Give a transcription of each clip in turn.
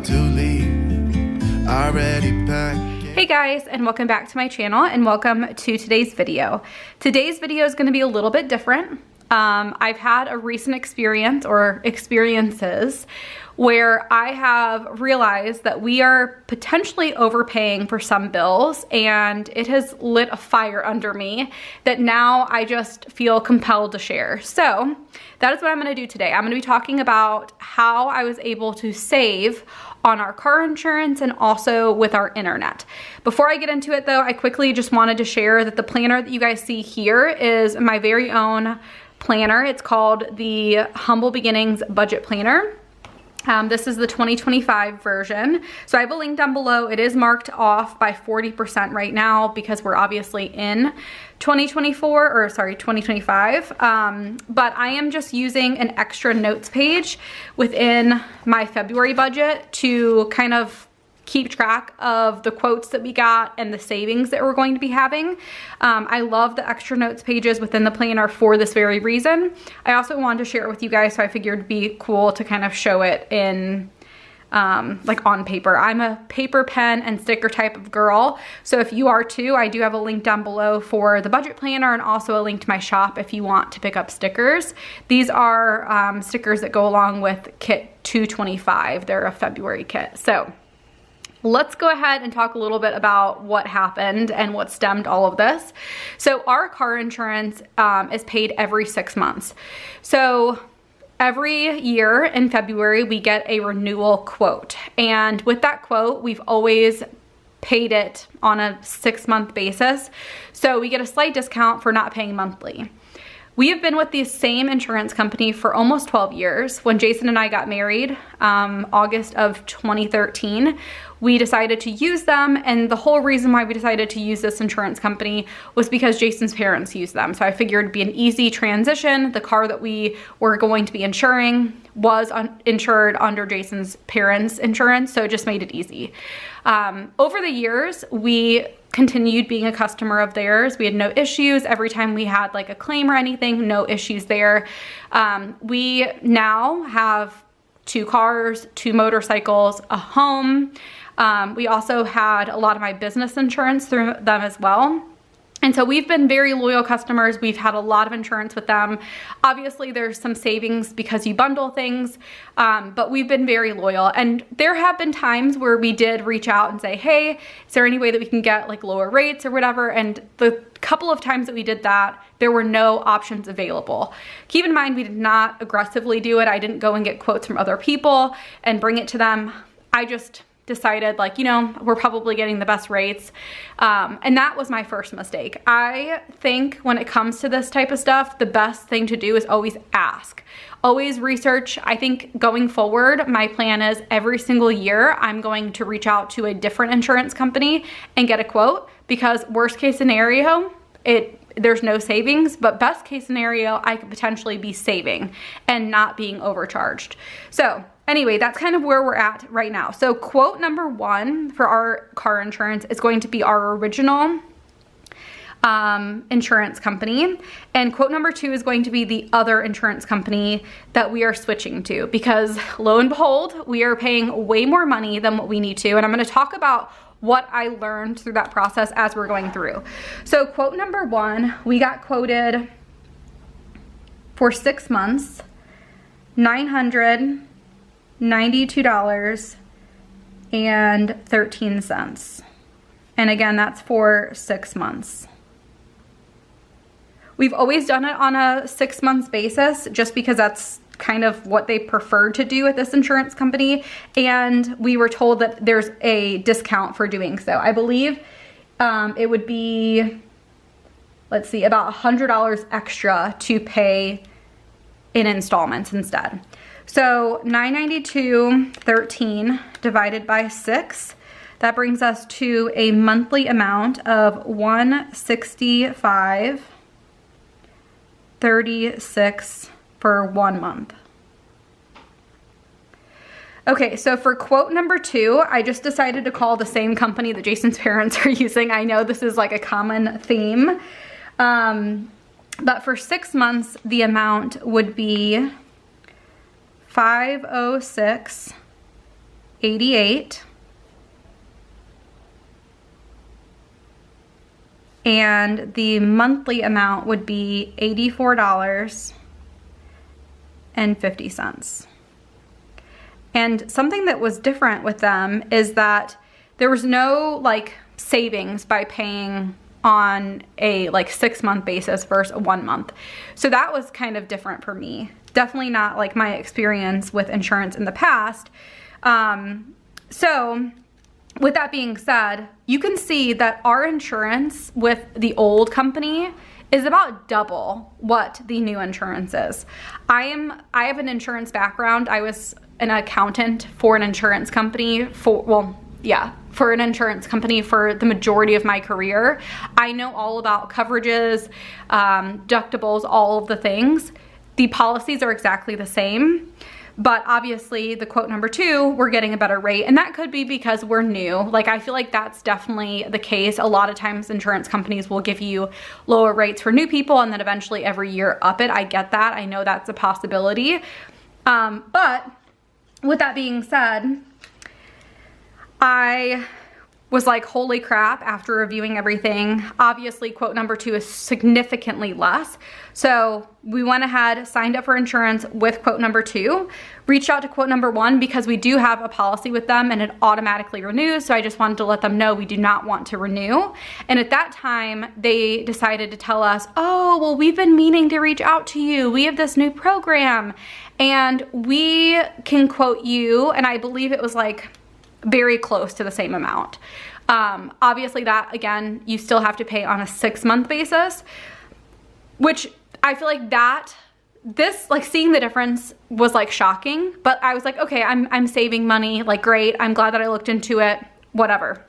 to leave. Already packed. Hey guys, and welcome back to my channel, and welcome to today's video. Today's video is going to be a little bit different. I've had a recent experience or experiences where I have realized that we are potentially overpaying for some bills, and it has lit a fire under me that now I just feel compelled to share. So that is what I'm going to do today. I'm going to be talking about how I was able to save on our car insurance and also with our internet. Before I get into it though, I quickly just wanted to share that the planner that you guys see here is my very own planner. It's called the Humble Beginnings Budget Planner. This is the 2025 version. So I have a link down below. It is marked off by 40% right now because we're obviously in 2025. But I am just using an extra notes page within my February budget to kind of keep track of the quotes that we got and the savings that we're going to be having. I love the extra notes pages within the planner for this very reason. I also wanted to share it with you guys, so I figured it'd be cool to kind of show it in like on paper. I'm a paper, pen, and sticker type of girl. So if you are too, I do have a link down below for the budget planner and also a link to my shop if you want to pick up stickers. These are stickers that go along with kit 225. They're a February kit. So let's go ahead and talk a little bit about what happened and what stemmed all of this. So our car insurance is paid every 6 months. So every year in February, we get a renewal quote. And with that quote, we've always paid it on a 6-month basis. So we get a slight discount for not paying monthly. We have been with the same insurance company for almost 12 years. When Jason and I got married, August of 2013, we decided to use them, and the whole reason why we decided to use this insurance company was because Jason's parents used them. So I figured it'd be an easy transition. The car that we were going to be insuring was insured under Jason's parents' insurance, so it just made it easy. Over the years, we continued being a customer of theirs. We had no issues. Every time we had like a claim or anything, no issues there. We now have 2 cars, 2 motorcycles, a home. We also had a lot of my business insurance through them as well. And so we've been very loyal customers. We've had a lot of insurance with them. Obviously there's some savings because you bundle things, but we've been very loyal. And there have been times where we did reach out and say, hey, is there any way that we can get like lower rates or whatever? And the couple of times that we did that, there were no options available. Keep in mind, we did not aggressively do it. I didn't go and get quotes from other people and bring it to them. I just decided like, you know, we're probably getting the best rates. And that was my first mistake. I think when it comes to this type of stuff, the best thing to do is always ask. Always research. I think going forward, my plan is every single year, I'm going to reach out to a different insurance company and get a quote, because worst case scenario, there's no savings, but best case scenario, I could potentially be saving and not being overcharged. So anyway, that's kind of where we're at right now. So quote number 1 for our car insurance is going to be our original insurance company. And quote number 2 is going to be the other insurance company that we are switching to, because lo and behold, we are paying way more money than what we need to. And I'm going to talk about what I learned through that process as we're going through. So quote number 1, we got quoted for 6 months, $992.13. And again, that's for 6 months. We've always done it on a 6 months basis just because that's kind of what they prefer to do at this insurance company. And we were told that there's a discount for doing so. I believe it would be, let's see, about $100 extra to pay in installments instead. So $992.13 divided by 6, that brings us to a monthly amount of $165.36 for 1 month. Okay, so for quote number 2, I just decided to call the same company that Jason's parents are using. I know this is like a common theme, but for 6 months, the amount would be $506 $88. And the monthly amount would be $84.50. And something that was different with them is that there was no like savings by paying on a like 6-month basis versus a 1 month. So that was kind of different for me. Definitely not like my experience with insurance in the past. So with that being said, you can see that our insurance with the old company is about double what the new insurance is. I have an insurance background. I was an accountant for an insurance company for an insurance company for the majority of my career. I know all about coverages, deductibles, all of the things. The policies are exactly the same, but obviously the quote number 2, we're getting a better rate, and that could be because we're new. Like, I feel like that's definitely the case. A lot of times insurance companies will give you lower rates for new people and then eventually every year up it. I get that. I know that's a possibility. But with that being said, I was like, holy crap, after reviewing everything. Obviously, quote number 2 is significantly less. So we went ahead, signed up for insurance with quote number 2, reached out to quote number 1 because we do have a policy with them and it automatically renews. So I just wanted to let them know we do not want to renew. And at that time, they decided to tell us, oh, well, we've been meaning to reach out to you. We have this new program and we can quote you. And I believe it was like very close to the same amount. Obviously that, again, you still have to pay on a 6-month basis, which I feel like seeing the difference was like shocking, but I was like, okay, I'm saving money, like great. I'm glad that I looked into it, whatever.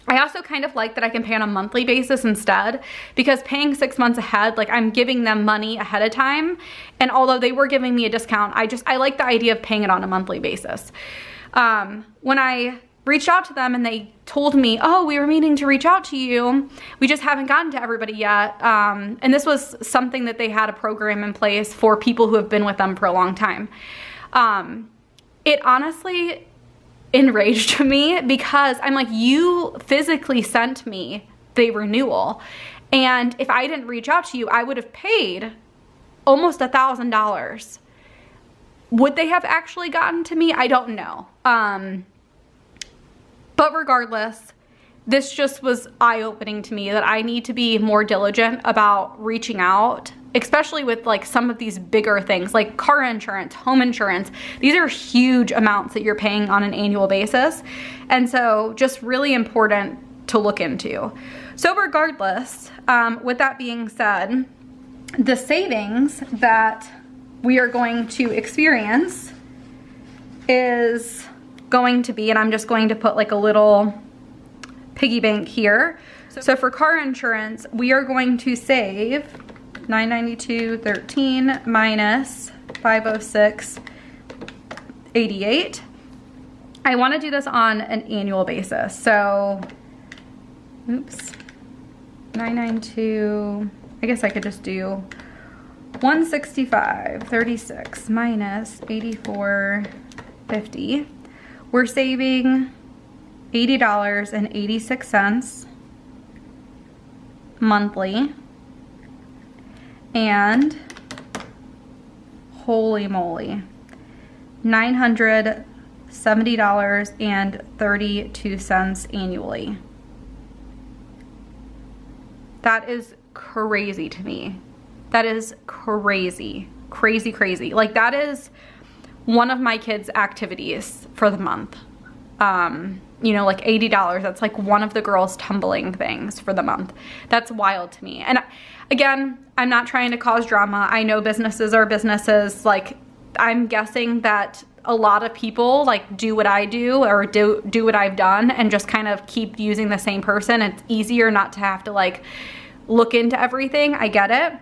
I also kind of like that I can pay on a monthly basis instead, because paying 6 months ahead, like I'm giving them money ahead of time. And although they were giving me a discount, I like the idea of paying it on a monthly basis. When I reached out to them and they told me, oh, we were meaning to reach out to you. We just haven't gotten to everybody yet. And this was something that they had a program in place for people who have been with them for a long time. It honestly enraged me because I'm like, you physically sent me the renewal. And if I didn't reach out to you, I would have paid almost $1,000. Would they have actually gotten to me? I don't know. But regardless, this just was eye-opening to me that I need to be more diligent about reaching out, especially with like some of these bigger things like car insurance, home insurance. These are huge amounts that you're paying on an annual basis. And so just really important to look into. So regardless, with that being said, the savings that we are going to experience is going to be, and I'm just going to put like a little piggy bank here. So for car insurance, we are going to save $992.13 minus $506.88. I want to do this on an annual basis. So, oops, 992, I guess I could just do 165.36 minus 84.50. We're saving $80.86 monthly, and holy moly, $970.32 annually. That is crazy to me. That is crazy, crazy, crazy. Like that is one of my kids' activities for the month. You know, like $80. That's like one of the girls' tumbling things for the month. That's wild to me. And again, I'm not trying to cause drama. I know businesses are businesses. Like, I'm guessing that a lot of people like do what I do or do what I've done and just kind of keep using the same person. It's easier not to have to like look into everything. I get it.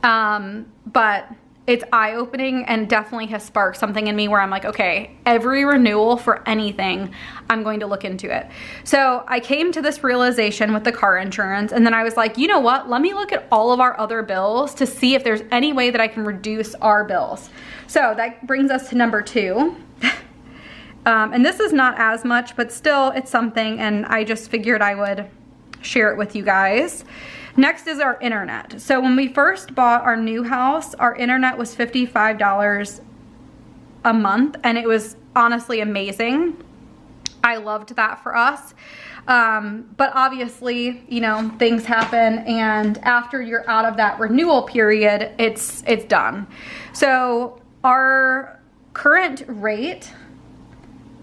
But it's eye-opening and definitely has sparked something in me where I'm like, okay, every renewal for anything, I'm going to look into it. So I came to this realization with the car insurance, and then I was like, you know what? Let me look at all of our other bills to see if there's any way that I can reduce our bills. So that brings us to number 2. And this is not as much, but still it's something, and I just figured I would share it with you guys. Next is our internet. So when we first bought our new house, our internet was $55 a month, and it was honestly amazing. I loved that for us. But obviously, you know, things happen, and after you're out of that renewal period, it's done. So our current rate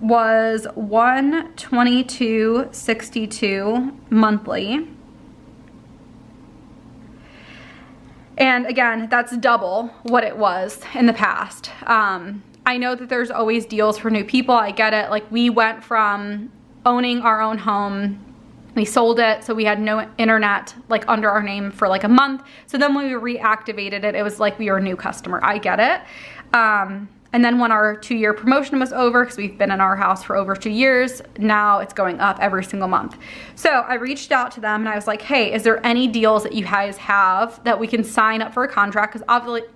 was $122.62 monthly. And again, that's double what it was in the past. I know that there's always deals for new people. I get it. Like, we went from owning our own home, we sold it, so we had no internet like under our name for like a month. So then when we reactivated it, it was like we were a new customer. I get it. And then when our 2-year promotion was over, because we've been in our house for over 2 years, now it's going up every single month. So I reached out to them and I was like, hey, is there any deals that you guys have that we can sign up for a contract? Because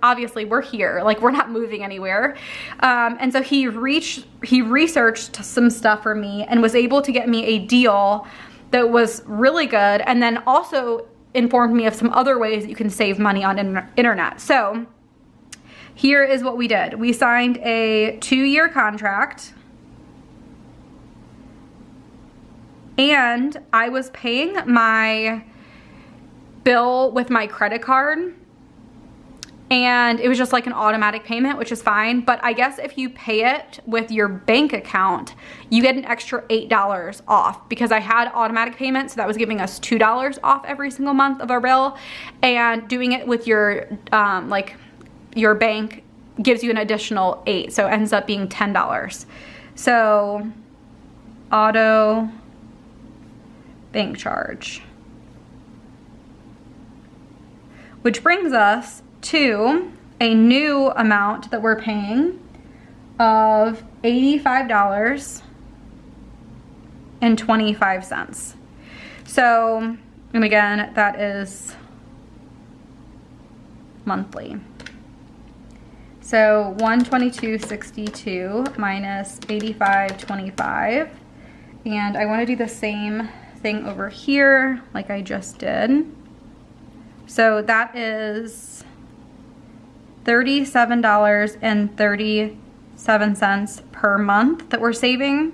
obviously we're here, like, we're not moving anywhere. And so he researched some stuff for me and was able to get me a deal that was really good, and then also informed me of some other ways that you can save money on internet. So here is what we did. We signed a 2-year contract, and I was paying my bill with my credit card, and it was just like an automatic payment, which is fine. But I guess if you pay it with your bank account, you get an extra $8 off, because I had automatic payments, so that was giving us $2 off every single month of our bill, and doing it with your your bank gives you an additional $8, so it ends up being $10. So auto bank charge, which brings us to a new amount that we're paying of $85.25. So, and again, that is monthly. So $122.62 minus $85.25, and I want to do the same thing over here like I just did. So that is $37.37 per month that we're saving,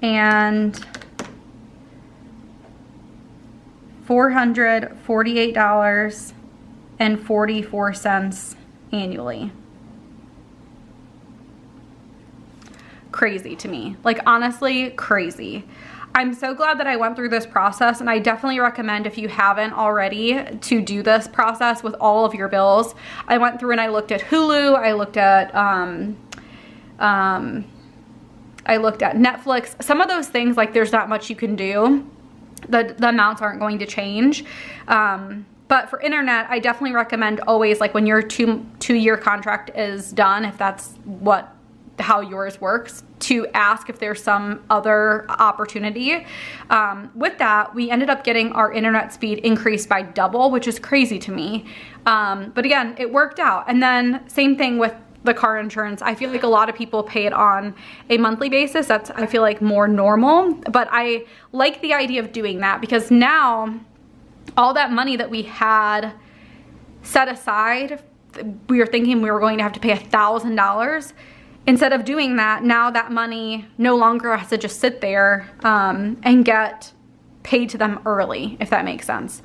and $448.44 annually. Crazy to me. Like, honestly, crazy. I'm so glad that I went through this process, and I definitely recommend, if you haven't already, to do this process with all of your bills. I went through and I looked at Hulu, I looked at Netflix. Some of those things, like, there's not much you can do. The amounts aren't going to change. But for internet, I definitely recommend always, like, when your two-year contract is done, if that's how yours works, to ask if there's some other opportunity. With that, we ended up getting our internet speed increased by double, which is crazy to me. But again, it worked out. And then same thing with the car insurance. I feel like a lot of people pay it on a monthly basis. That's, I feel like, more normal. But I like the idea of doing that, because now all that money that we had set aside, we were thinking we were going to have to pay $1,000. Instead of doing that, now that money no longer has to just sit there and get paid to them early, if that makes sense.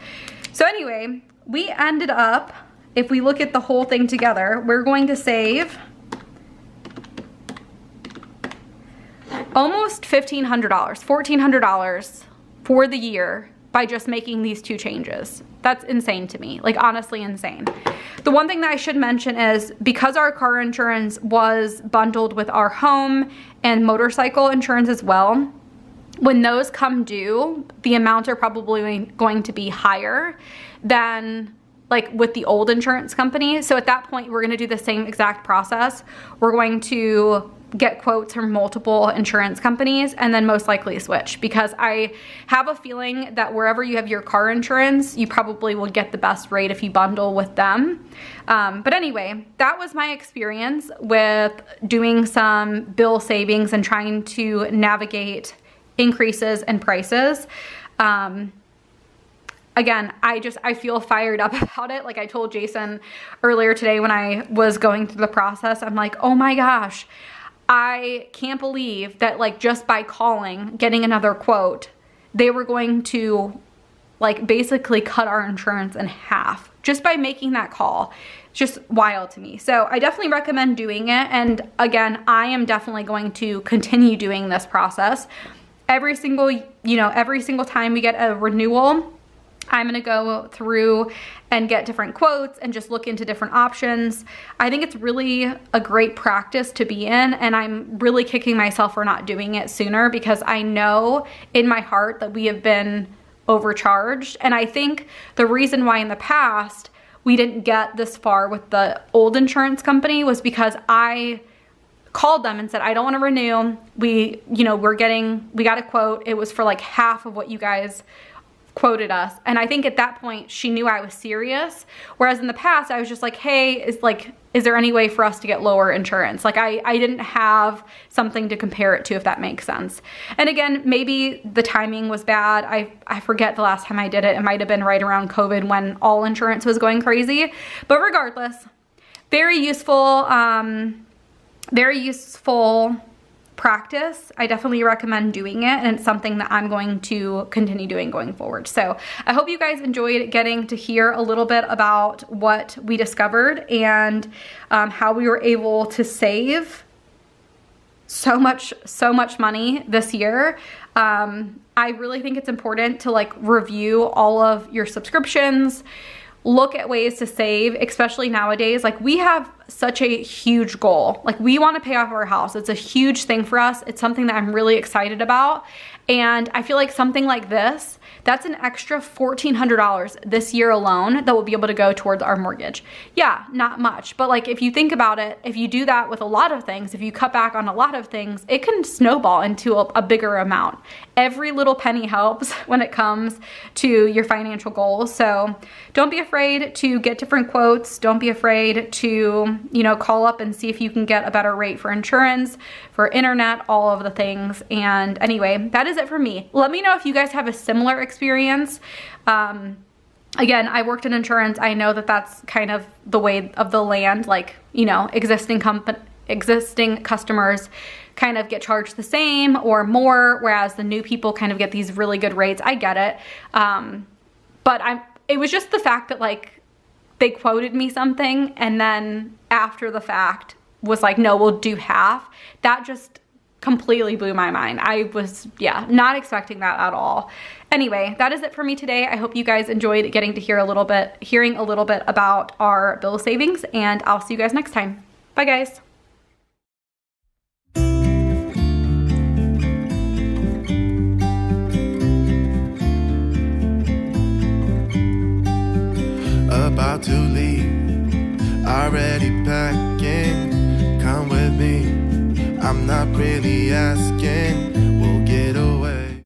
So anyway, we ended up, if we look at the whole thing together, we're going to save almost $1,500, $1,400 for the year by just making these 2 changes. That's insane to me, like, honestly insane. The one thing that I should mention is, because our car insurance was bundled with our home and motorcycle insurance as well, when those come due, the amounts are probably going to be higher than, like, with the old insurance company. So at that point, we're gonna do the same exact process. We're going to get quotes from multiple insurance companies and then most likely switch, because I have a feeling that wherever you have your car insurance, you probably will get the best rate if you bundle with them. But anyway, that was my experience with doing some bill savings and trying to navigate increases in prices. Again, I feel fired up about it. Like I told Jason earlier today when I was going through the process, I'm like, oh my gosh, I can't believe that like just by calling, getting another quote, they were going to like basically cut our insurance in half just by making that call. It's just wild to me. So I definitely recommend doing it. And again, I am definitely going to continue doing this process. Every single time we get a renewal, I'm gonna go through and get different quotes and just look into different options. I think it's really a great practice to be in, and I'm really kicking myself for not doing it sooner, because I know in my heart that we have been overcharged. And I think the reason why in the past we didn't get this far with the old insurance company was because I called them and said, I don't want to renew. We got a quote. It was for like half of what you guys quoted us. And I think at that point she knew I was serious. Whereas in the past I was just like, hey, is there any way for us to get lower insurance? Like I didn't have something to compare it to, if that makes sense. And again, maybe the timing was bad. I forget the last time I did it. It might have been right around COVID when all insurance was going crazy. But regardless, very useful practice. I definitely recommend doing it, and it's something that I'm going to continue doing going forward. So I hope you guys enjoyed getting to hear a little bit about what we discovered and how we were able to save so much money this year. I really think it's important to like review all of your subscriptions, look at ways to save, especially nowadays. Like we have such a huge goal. Like we want to pay off our house. It's a huge thing for us. It's something that I'm really excited about. And I feel like something like this, that's an extra $1,400 this year alone that will be able to go towards our mortgage. Yeah, not much, but like if you think about it, if you do that with a lot of things, if you cut back on a lot of things, it can snowball into a bigger amount. Every little penny helps when it comes to your financial goals. So don't be afraid to get different quotes. Don't be afraid to, call up and see if you can get a better rate for insurance, for internet, all of the things. And anyway, that is it for me. Let me know if you guys have a similar experience. Again, I worked in insurance. I know that that's kind of the way of the land. Like, existing customers kind of get charged the same or more, whereas the new people kind of get these really good rates. I get it. But it was just the fact that like they quoted me something and then after the fact was like, no, we'll do half. That just completely blew my mind. I was, not expecting that at all. Anyway, that is it for me today. I hope you guys enjoyed getting to hearing a little bit about our bill savings, and I'll see you guys next time. Bye guys. About to leave, already packing. Come with me, I'm not really asking. We'll get away.